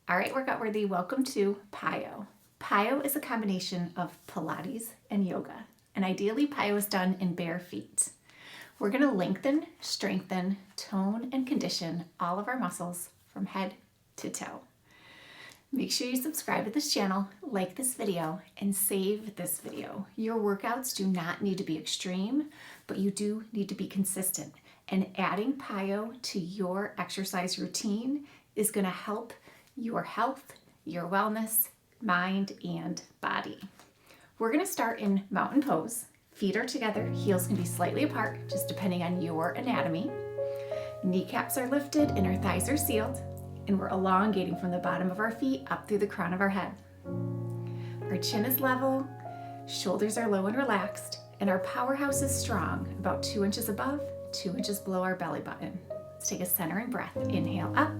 All right, workout worthy, welcome to PiYo. PiYo is a combination of Pilates and yoga, and ideally PiYo is done in bare feet. We're going to lengthen, strengthen, tone, and condition all of our muscles from head to toe. Make sure you subscribe to this channel, like this video, and save this video. Your workouts do not need to be extreme, but you do need to be consistent. And adding PiYo to your exercise routine is going to help your health, your wellness, mind, and body. We're going to start in mountain pose. Feet are together, heels can be slightly apart, just depending on your anatomy. Kneecaps are lifted and our thighs are sealed, and we're elongating from the bottom of our feet up through the crown of our head. Our chin is level, shoulders are low and relaxed, and our powerhouse is strong, about 2 inches above, 2 inches below our belly button. Let's take a centering breath. Inhale up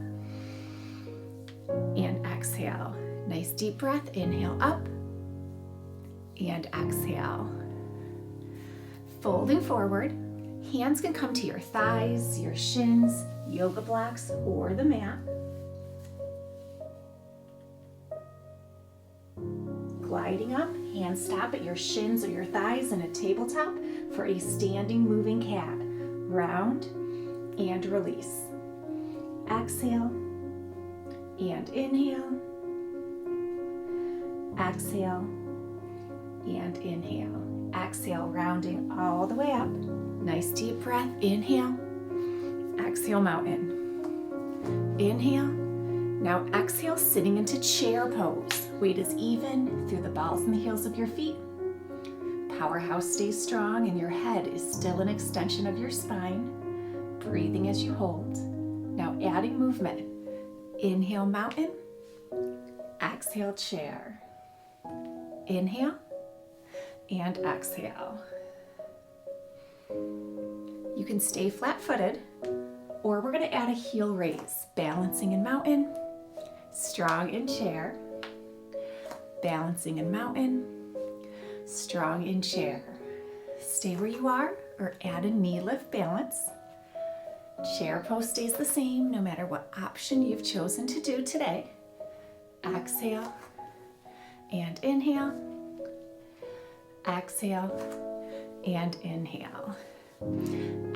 and exhale. Nice deep breath. Inhale up and exhale. Folding forward, hands can come to your thighs, your shins, yoga blocks, or the mat. Gliding up, hands stop at your shins or your thighs in a tabletop for a standing moving cat. Round and release. Exhale and inhale. Exhale and inhale. Exhale, rounding all the way up. Nice deep breath. Inhale. Exhale, mountain. Inhale. Now exhale, sitting into chair pose. Weight is even through the balls and the heels of your feet. Powerhouse stays strong and your head is still an extension of your spine. Breathing as you hold. Now adding movement. Inhale, mountain. Exhale, chair. Inhale and exhale. You can stay flat-footed, or we're going to add a heel raise. Balancing in mountain, strong in chair. Balancing in mountain, strong in chair. Stay where you are or add a knee lift balance. Chair pose stays the same no matter what option you've chosen to do today. Exhale and inhale. Exhale and inhale.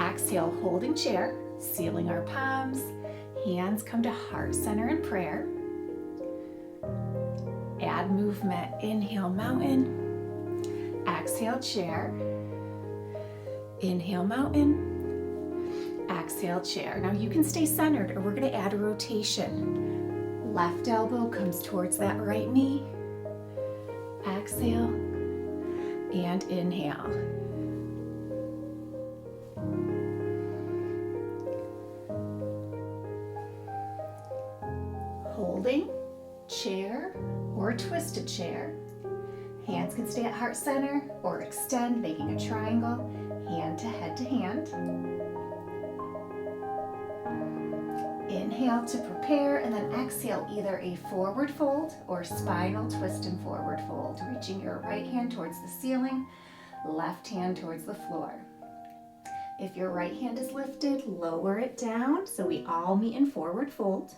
Exhale, holding chair, sealing our palms. Hands come to heart center in prayer. Add movement. Inhale, mountain. Exhale, chair. Inhale, mountain. Exhale, chair. Now you can stay centered, or we're going to add a rotation. Left elbow comes towards that right knee. Exhale and inhale. Holding, chair, or twisted chair. Hands can stay at heart center or extend, making a triangle, hand to hand. Inhale to prepare, and then exhale, either a forward fold or spinal twist and forward fold, reaching your right hand towards the ceiling, left hand towards the floor. If your right hand is lifted, lower it down so we all meet in forward fold.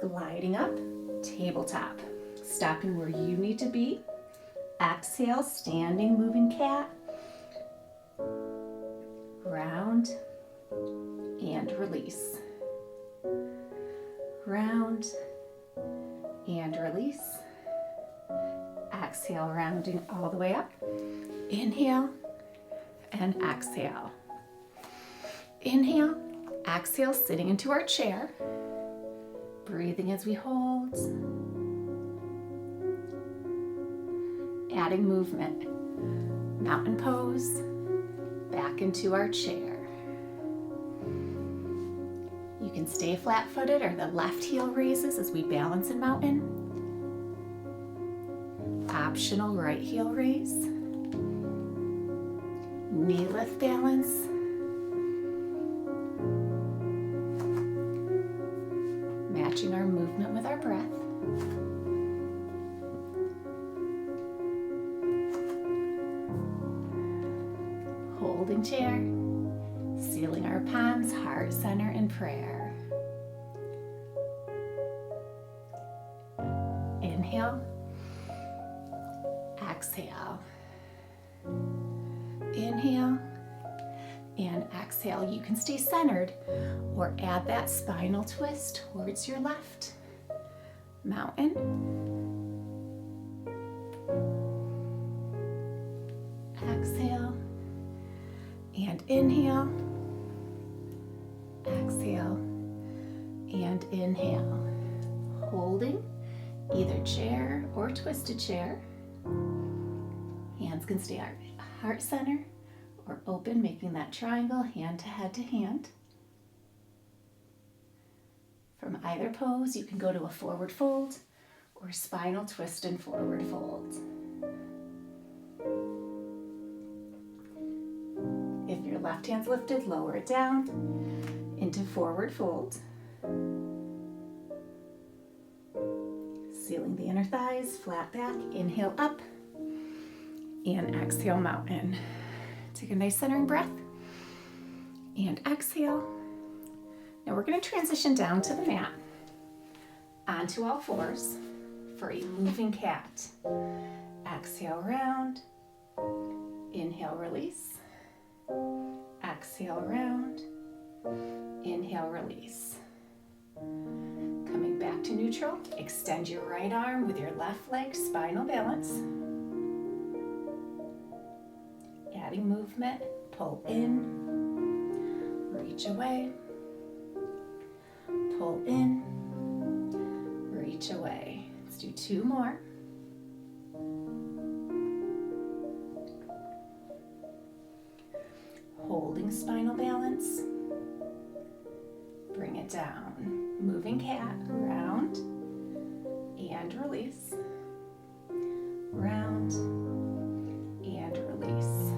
Gliding up, tabletop. Stopping where you need to be. Exhale, standing moving cat. Round and release. Round and release. Exhale, rounding all the way up. Inhale and exhale. Inhale, exhale, sitting into our chair. Breathing as we hold. Adding movement. Mountain pose. Back into our chair. You can stay flat-footed or the left heel raises as we balance in mountain. Optional right heel raise. Knee lift balance. Matching our movement with our breath. Holding chair, Sealing our palms, heart center in prayer. Inhale. Exhale. Inhale and exhale. You can stay centered or add that spinal twist towards your left. Mountain. Exhale and inhale. Exhale and inhale. Holding either chair or twisted chair. Hands can stay heart center or open, making that triangle hand to head to hand. From either pose, you can go to a forward fold or spinal twist and forward fold. If your left hand's lifted, lower it down into forward fold. Sealing the inner thighs, flat back, inhale up, and exhale mountain. Take a nice centering breath, and exhale. Now we're going to transition down to the mat, onto all fours for a moving cat. Exhale, round. Inhale, release. Exhale, round. Inhale, release. Coming back to neutral, extend your right arm with your left leg, spinal balance. Adding movement, pull in, reach away, pull in, reach away. Let's do two more. Holding spinal balance, bring it down. Moving cat, round and release, round and release.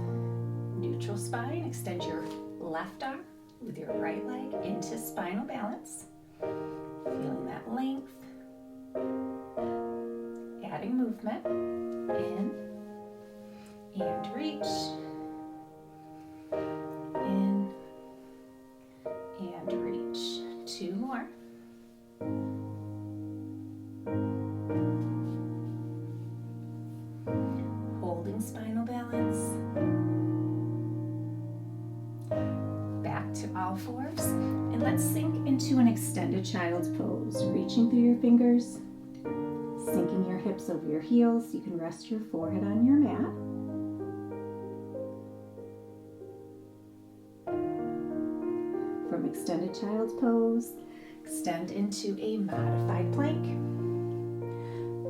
Neutral spine, extend your left arm with your right leg into spinal balance. Feeling that length. Adding movement, in and reach, in and reach. Two more. Holding spinal balance. Back to all fours. And let's sink into an extended child's pose. Reaching through your fingers, sinking your hips over your heels. You can rest your forehead on your mat. From extended child's pose, extend into a modified plank.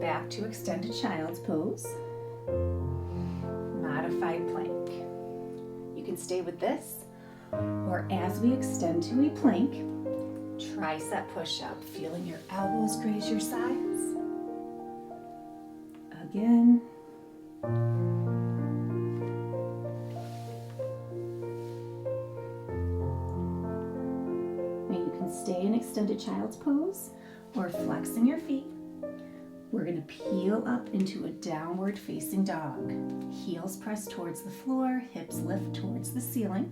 Back to extended child's pose. Modified plank. You can stay with this, or as we extend to a plank, tricep push-up, feeling your elbows graze your sides. Again. Now you can stay in extended child's pose or flexing your feet. We're going to peel up into a downward facing dog. Heels press towards the floor, hips lift towards the ceiling.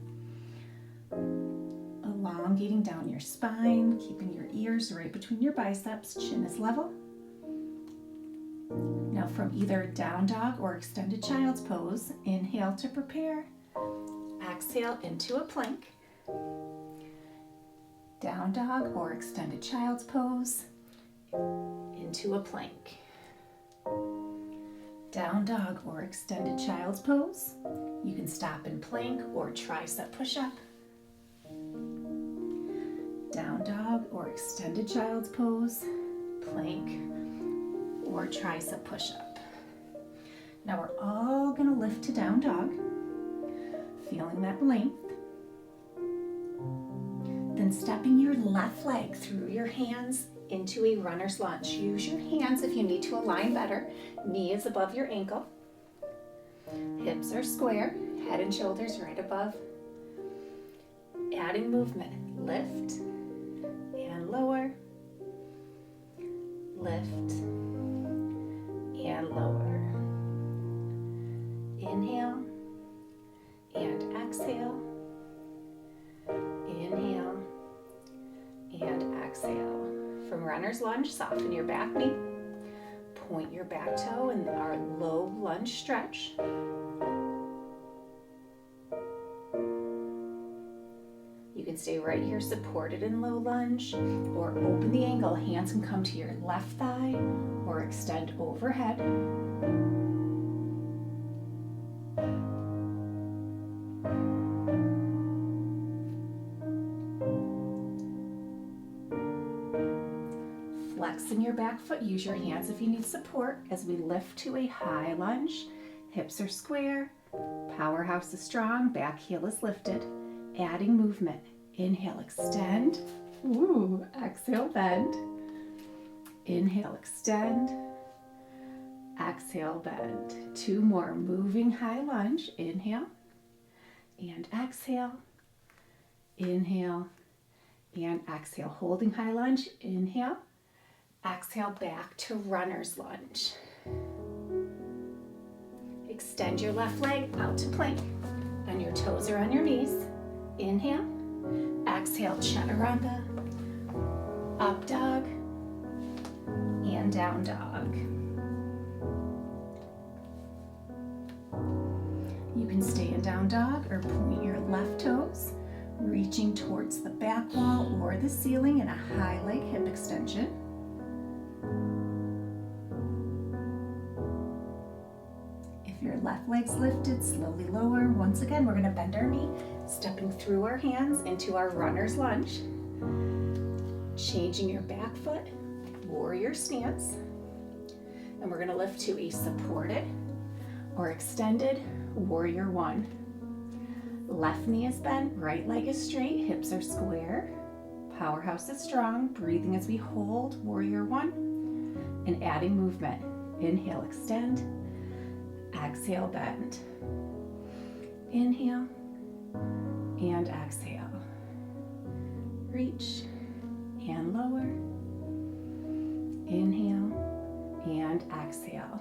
Elongating down your spine, keeping your ears right between your biceps, chin is level. Now from either down dog or extended child's pose, inhale to prepare. Exhale into a plank. Down dog or extended child's pose, into a plank. Down dog or extended child's pose. You can stop in plank or tricep push-up. Down dog or extended child's pose, plank or tricep push-up. Now we're all going to lift to down dog, feeling that length. Then stepping your left leg through your hands into a runner's lunge. Use your hands if you need to align better. Knee is above your ankle. Hips are square, head and shoulders right above. Adding movement, lift and lower, lift and lower. Inhale and exhale. runner's lunge, soften your back knee. Point your back toe in our low lunge stretch. You can stay right here supported in low lunge, or open the angle. Hands can come to your left thigh or extend overhead. Flexing your back foot, use your hands if you need support as we lift to a high lunge. Hips are square, powerhouse is strong, back heel is lifted. Adding movement. Inhale, extend. Ooh, exhale, bend. Inhale, extend. Exhale, bend. 2 more. Moving high lunge. Inhale and exhale. Inhale and exhale. Holding high lunge. Inhale. Exhale, back to runner's lunge. Extend your left leg out to plank, and your toes are on your knees. Inhale, exhale, chaturanga, up dog, and down dog. You can stay in down dog or point your left toes, reaching towards the back wall or the ceiling in a high leg hip extension. Your left leg's lifted, slowly lower. Once again, we're gonna bend our knee, stepping through our hands into our runner's lunge. Changing your back foot, warrior stance. And we're gonna lift to a supported or extended warrior 1. Left knee is bent, right leg is straight, hips are square. Powerhouse is strong, breathing as we hold warrior 1 and adding movement. Inhale, extend. Exhale, bend. Inhale and exhale. Reach and lower. Inhale and exhale.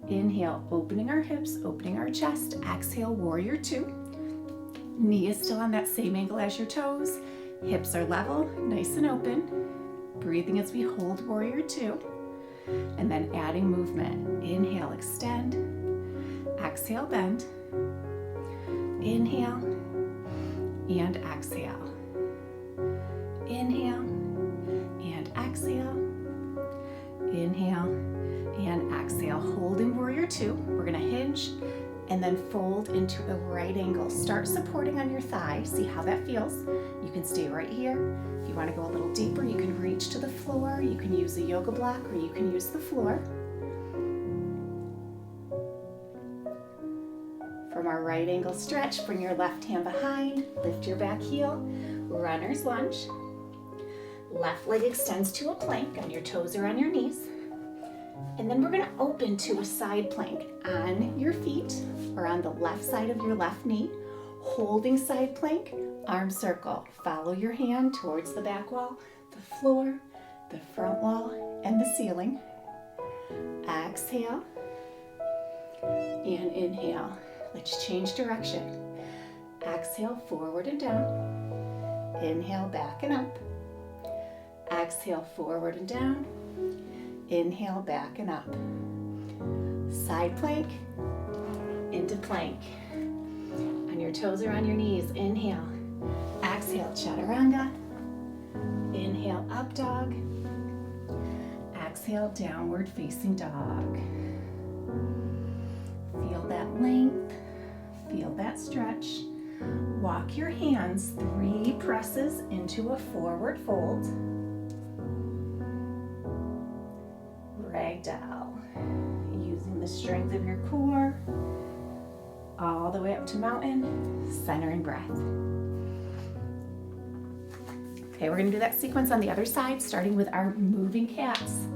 Inhale, opening our hips, opening our chest. Exhale, warrior 2. Knee is still on that same angle as your toes. Hips are level, nice and open. Breathing as we hold warrior 2. And then adding movement. Inhale, extend. Exhale, bend. Inhale and exhale. Inhale and exhale. Inhale and exhale. Holding warrior 2. We're gonna hinge and then fold into a right angle. Start supporting on your thigh. See how that feels. You can stay right here. If you want to go a little deeper, you can reach to the floor. You can use a yoga block or you can use the floor. From our right angle stretch, bring your left hand behind, lift your back heel, runner's lunge. Left leg extends to a plank and your toes are on your knees. And then we're gonna open to a side plank on your feet or on the left side of your left knee. Holding side plank, arm circle. Follow your hand towards the back wall, the floor, the front wall, and the ceiling. Exhale and inhale. Let's change direction. Exhale, forward and down. Inhale, back and up. Exhale, forward and down. Inhale, back and up. Side plank, into plank. And your toes are on your knees. Inhale. Exhale, chaturanga. Inhale, up dog. Exhale, downward facing dog. Feel that length. Feel that stretch. Walk your hands 3 presses into a forward fold. Ragdoll. Using the strength of your core all the way up to mountain, centering breath. Okay, we're gonna do that sequence on the other side, starting with our moving cats.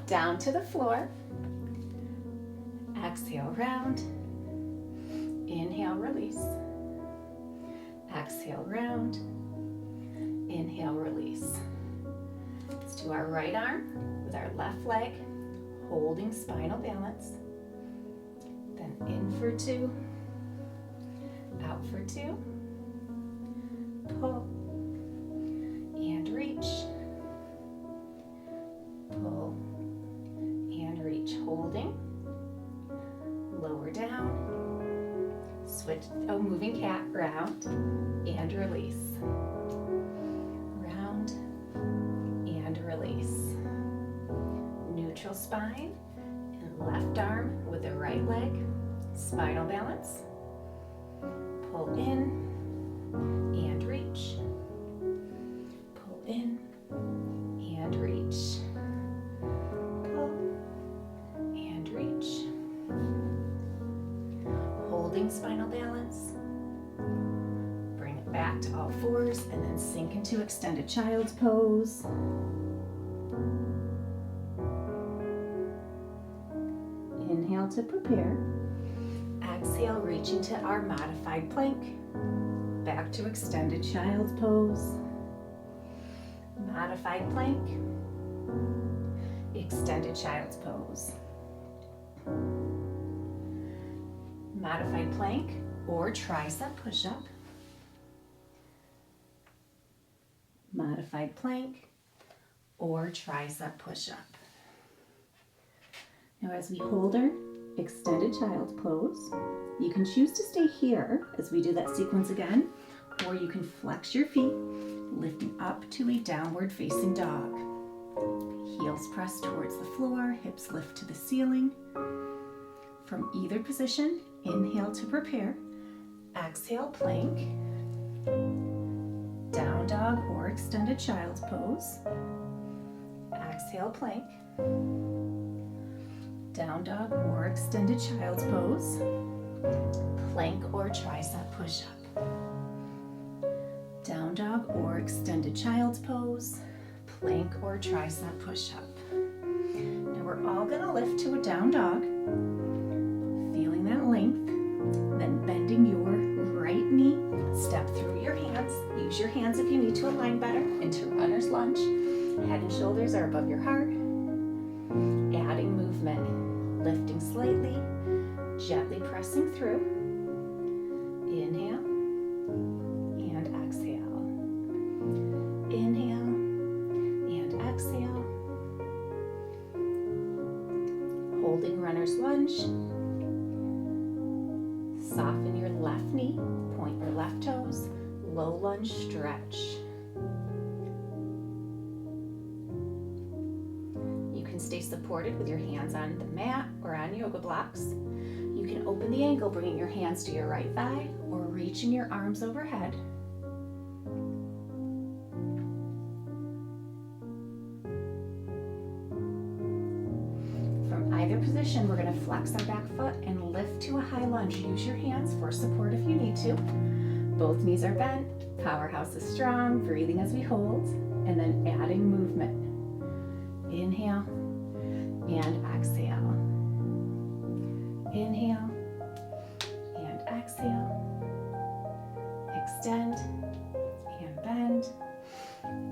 Down to the floor. Exhale, round. Inhale, release. Exhale, round. Inhale, release. Let's do our right arm with our left leg, holding spinal balance. Then in for 2, out for 2, pull, and reach, Switch, moving cat, round and release. Round and release. Neutral spine and left arm with the right leg. Spinal balance. Pull in and reach. Pull in and reach. Pull and reach. Holding spinal balance. Bring it back to all fours and then sink into extended child's pose. Inhale to prepare. Exhale, reaching to our modified plank. Back to extended child's pose. Modified plank. Extended child's pose. Modified plank or tricep push-up. Modified plank or tricep push-up. Now as we hold our extended child's pose, you can choose to stay here as we do that sequence again, or you can flex your feet, lifting up to a downward facing dog. Heels press towards the floor, hips lift to the ceiling. From either position, inhale to prepare. Exhale, plank. Down dog or extended child's pose. Exhale, plank. Down dog or extended child's pose. Plank or tricep push-up. Down dog or extended child's pose. Plank or tricep push-up. Now we're all gonna lift to a down dog. Feeling that length. Then bending your right knee. Step through your hands. Use your hands if you need to align better into runner's lunge. Head and shoulders are above your heart. Adding movement. Lifting slightly. Gently pressing through. Inhale. And exhale. Inhale. And exhale. Holding runner's lunge. Soften your left knee. Point your left toes. Low lunge stretch. You can stay supported with your hands on the mat or on yoga blocks. You can open the ankle, bringing your hands to your right thigh or reaching your arms overhead. From either position, we're going to flex our back foot and lift to a high lunge. Use your hands for support if you need to. Both knees are bent. Powerhouse is strong. Breathing as we hold, and then adding movement. Inhale and exhale. Inhale and exhale. Extend and bend.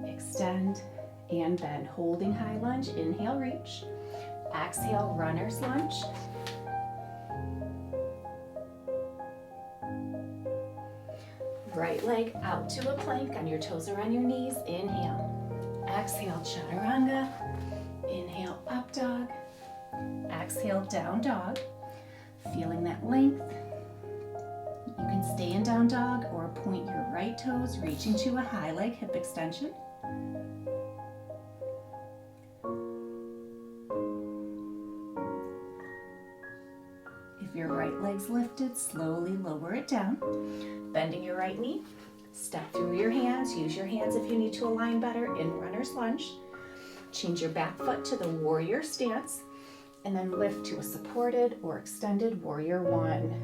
Extend and bend. Holding high lunge. Inhale, reach. Exhale, runner's lunge. Right leg out to a plank on your toes or on your knees. Inhale. Exhale, chaturanga. Inhale, up dog. Exhale, down dog. Feeling that length. You can stay in down dog or point your right toes, reaching to a high leg hip extension. If your right leg's lifted, slowly lower it down. Bending your right knee. Step through your hands. Use your hands if you need to align better in runner's lunge. Change your back foot to the warrior stance and then lift to a supported or extended warrior one.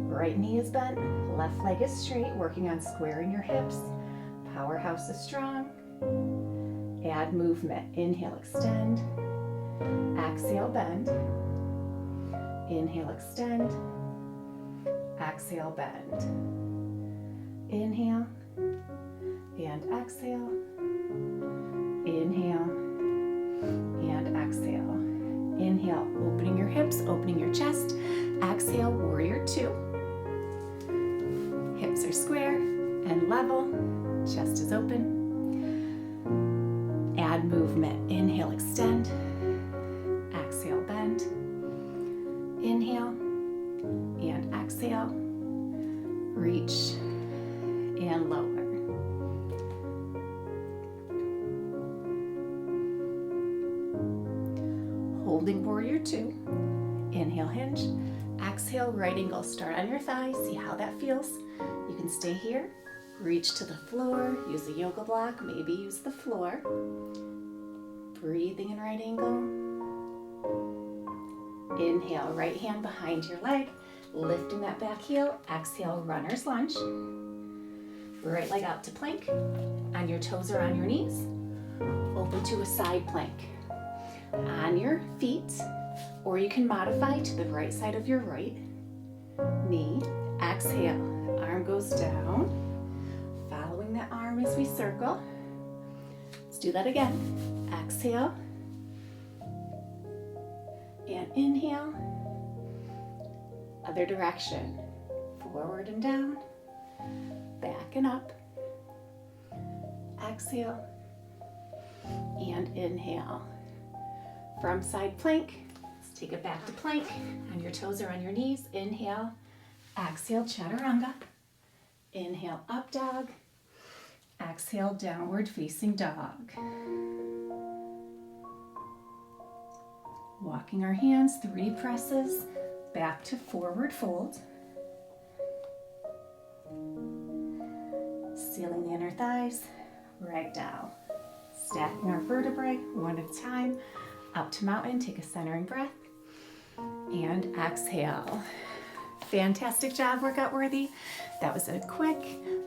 Right knee is bent, left leg is straight, working on squaring your hips. Powerhouse is strong. Add movement. Inhale, extend. Exhale, bend. Inhale, extend. Exhale, bend. Inhale and exhale. Inhale and exhale. Inhale, opening your hips, opening your chest. Exhale, warrior two. Hips are square and level. Chest is open. Add movement. Inhale, extend. Exhale, bend. Inhale and exhale. reach, and lower. Holding warrior two. Inhale, hinge. Exhale, right angle. Start on your thighs. See how that feels. You can stay here. Reach to the floor. Use a yoga block. Maybe use the floor. Breathing in right angle. Inhale, right hand behind your leg. Lifting that back heel. Exhale, runner's lunge. Right leg out to plank. On your toes or on your knees. Open to a side plank. On your feet, or you can modify to the right side of your right knee. Exhale, arm goes down. Following that arm as we circle. Let's do that again. Exhale. And inhale. Other direction. Forward and down. Back and up. Exhale. And inhale. From side plank. Let's take it back to plank. On your toes or on your knees. Inhale. Exhale, chaturanga. Inhale, up dog. Exhale, downward facing dog. Walking our hands, 3 presses, back to forward fold. Sealing the inner thighs, ragdoll. Stacking our vertebrae, one at a time. Up to mountain, take a centering breath. And exhale. Fantastic job, workout worthy. That was a quick,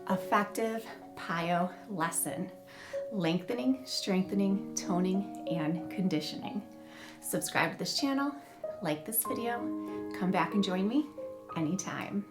effective PiYo lesson. Lengthening, strengthening, toning, and conditioning. Subscribe to this channel, like this video, come back and join me anytime.